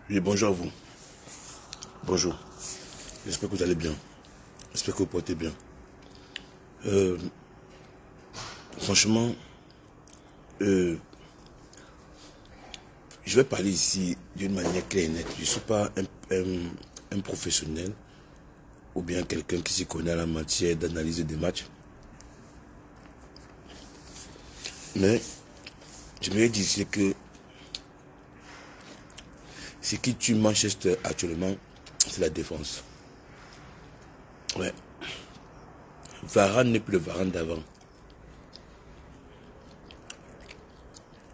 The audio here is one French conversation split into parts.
Oui, bonjour à vous. Bonjour. J'espère que vous allez bien. J'espère que vous portez bien. Franchement, je vais parler ici d'une manière claire et nette. Je ne suis pas un professionnel ou bien quelqu'un qui s'y connaît en la matière d'analyse des matchs. Mais j'aimerais dire ici que ce qui tue Manchester actuellement, c'est la défense. Ouais. Varane n'est plus le Varane d'avant.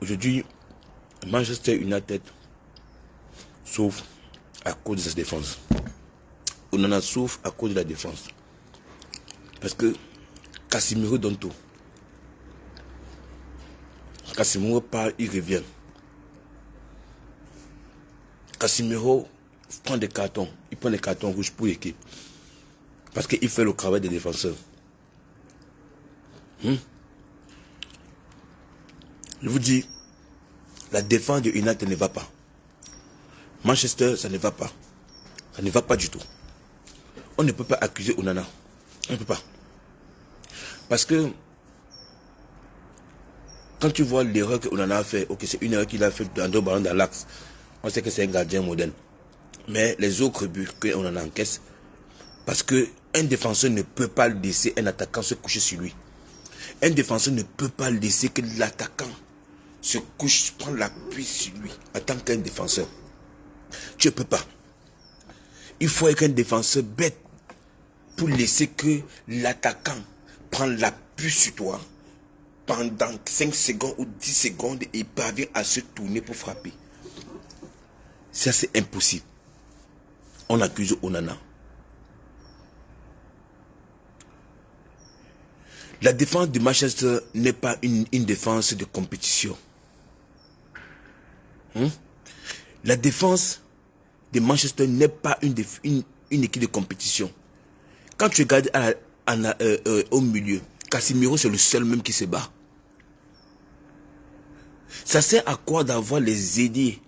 Aujourd'hui, Manchester United souffre à cause de sa défense. On en a souffre à cause de la défense. Parce que Casemiro donne tout. Casemiro part, il revient. Casemiro prend des cartons. Il prend des cartons rouges pour l'équipe. Parce qu'il fait le travail des défenseurs. Je vous dis, la défense de United ne va pas. Manchester, ça ne va pas. Ça ne va pas du tout. On ne peut pas accuser Onana. On ne peut pas. Parce que quand tu vois l'erreur que Onana a fait, ok, c'est une erreur qu'il a fait dans deux ballons dans l'axe. On sait que c'est un gardien moderne. Mais les autres buts qu'on en encaisse, parce qu'un défenseur ne peut pas laisser un attaquant se coucher sur lui. Un défenseur ne peut pas laisser que l'attaquant se couche, prendre l'appui sur lui en tant qu'un défenseur. Tu ne peux pas. Il faut être un défenseur bête pour laisser que l'attaquant prenne l'appui sur toi pendant 5 secondes ou 10 secondes et parvient à se tourner pour frapper. Ça, c'est impossible. On accuse Onana. La défense de Manchester n'est pas une défense de compétition. La défense de Manchester n'est pas une équipe de compétition. Quand tu regardes au milieu, Casemiro c'est le seul même qui se bat. Ça sert à quoi d'avoir les ailiers,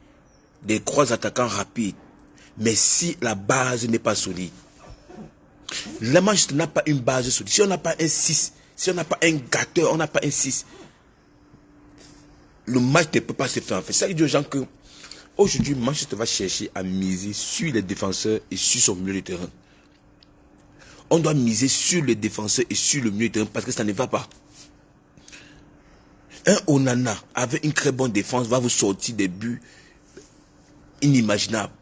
des trois attaquants rapides, mais si la base n'est pas solide. La Manchester n'a pas une base solide. Si on n'a pas un 6, si on n'a pas un gâteur, on n'a pas un 6, le match ne peut pas se faire en fait. Ça veut dire aux gens que aujourd'hui, Manchester va chercher à miser sur les défenseurs et sur son milieu de terrain. On doit miser sur les défenseurs et sur le milieu de terrain parce que ça ne va pas. Un Onana avec une très bonne défense va vous sortir des buts inimaginables.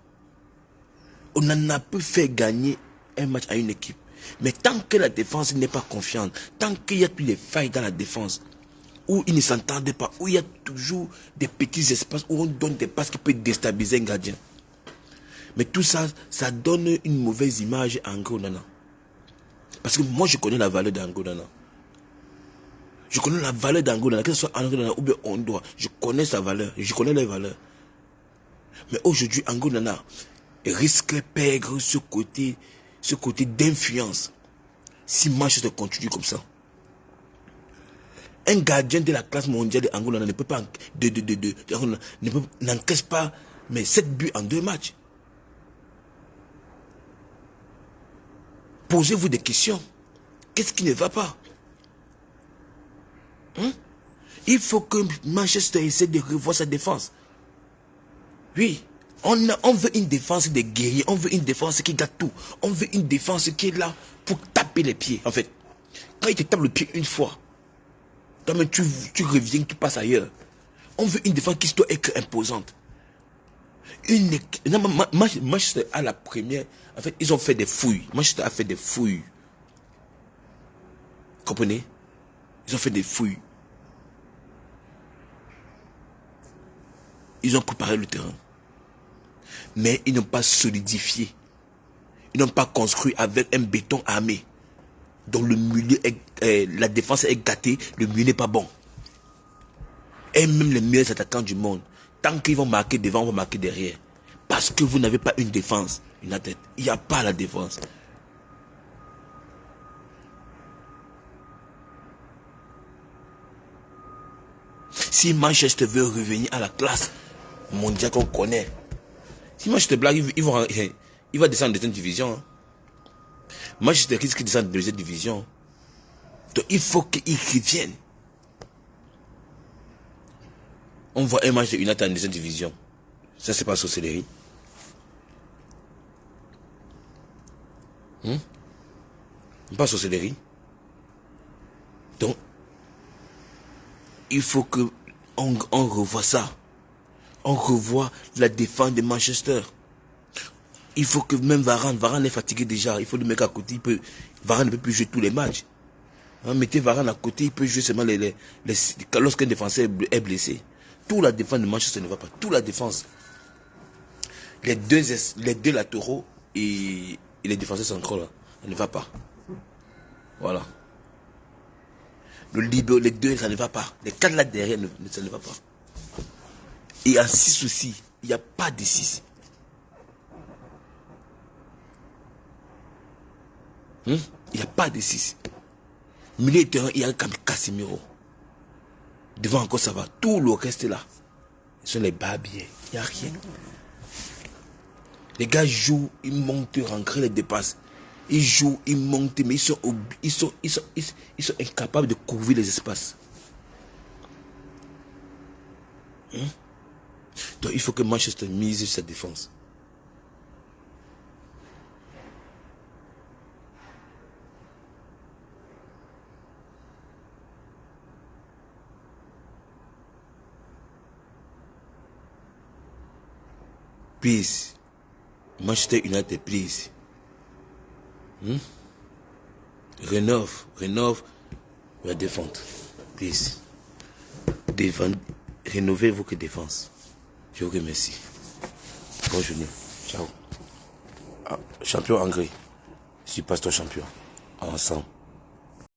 Onana peut faire gagner un match à une équipe. Mais tant que la défense n'est pas confiante, tant qu'il y a plus de failles dans la défense, où ils ne s'entendent pas, où il y a toujours des petits espaces, où on donne des passes qui peuvent déstabiliser un gardien. Mais tout ça, ça donne une mauvaise image à André Onana. Parce que moi, je connais la valeur d'André Onana. Je connais la valeur d'André Onana, que ce soit André Onana ou bien Ondoa. Je connais sa valeur, je connais les valeurs. Mais aujourd'hui, André Onana risque de perdre ce côté d'influence si Manchester continue comme ça. Un gardien de la classe mondiale d'Angola ne peut pas n'encaisse pas mais 7 buts en 2 matchs. Posez-vous des questions. Qu'est-ce qui ne va pas? Il faut que Manchester essaie de revoir sa défense. Oui, on veut une défense de guerriers, on veut une défense qui gâte tout. On veut une défense qui est là pour taper les pieds. En fait, quand il te tape le pied une fois, toi-même tu reviens, tu passes ailleurs. On veut une défense qui doit être imposante. Manchester à la première, en fait, ils ont fait des fouilles. Manchester a fait des fouilles. Comprenez? Ils ont fait des fouilles. Ils ont préparé le terrain. Mais ils n'ont pas solidifié. Ils n'ont pas construit avec un béton armé. Donc le milieu la défense est gâtée, le milieu n'est pas bon. Et même les meilleurs attaquants du monde, tant qu'ils vont marquer devant, vont marquer derrière. Parce que vous n'avez pas une défense, une tête. Il n'y a pas la défense. Si Manchester veut revenir à la classe mondiale qu'on connaît, Si Manchester blague, il va descendre en deuxième division. Hein. Manchester risque de descendre en deuxième division. Donc il faut qu'il revienne. On voit un match de United en deuxième division. Ça, c'est pas sorcellerie. Pas sorcellerie. Donc, il faut que on revoie ça. On revoit la défense de Manchester. Il faut que même Varane est fatigué déjà. Il faut le mettre à côté. Varane ne peut plus jouer tous les matchs. Hein, mettez Varane à côté, il peut jouer seulement lorsqu'un défenseur est blessé. Toute la défense de Manchester ne va pas. Toute la défense. Les deux latéraux et les défenseurs centraux, là, ça ne va pas. Voilà. Les deux, ça ne va pas. Les quatre là derrière, ça ne va pas. Et en 6 aussi, il n'y a pas de 6. Il n'y a pas de 6. Milieu de terrain, il y a comme Casemiro. Devant encore, ça va. Tout le reste là, ce sont les barbiers. Il n'y a rien. Les gars jouent, ils montent, rentrent les dépasses. Ils jouent, ils montent, mais ils sont incapables de couvrir les espaces. Donc il faut que Manchester mise sur sa défense. Please. Manchester United, please. Rénove la défense. Please. Rénovez votre défense. Je vous remercie. Bonne journée. Ciao. Champion anglais. Je suis pasteur champion. Ensemble.